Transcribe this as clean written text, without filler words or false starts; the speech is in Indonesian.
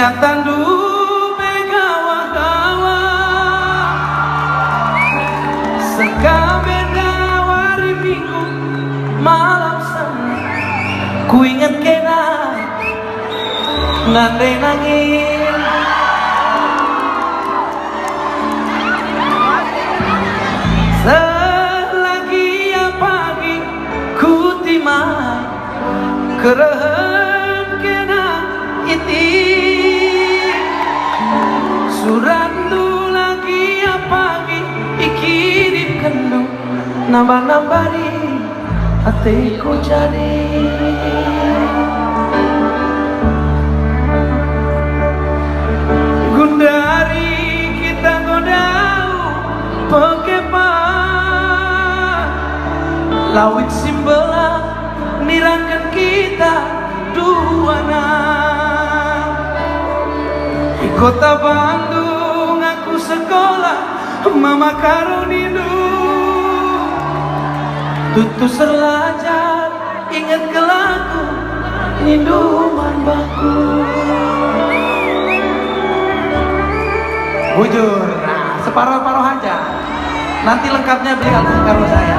Ngatandu begawa-gawa sekabeda hari minggu malam sana ku inget kena ngandai nangis selagi ya pagi ku timai kerehen kena iti surandu lagi ya pagi ikirim kendu nambah-nambari hatiku jadi gundari kita godau pekepa lawit simbelah nirangkan kita duana di kota Bandung aku sekolah mama karunidu tutu selajar ingat ke lagu ninduman baku bujur, nah separuh-paruh aja nanti lengkapnya beli album karo saya.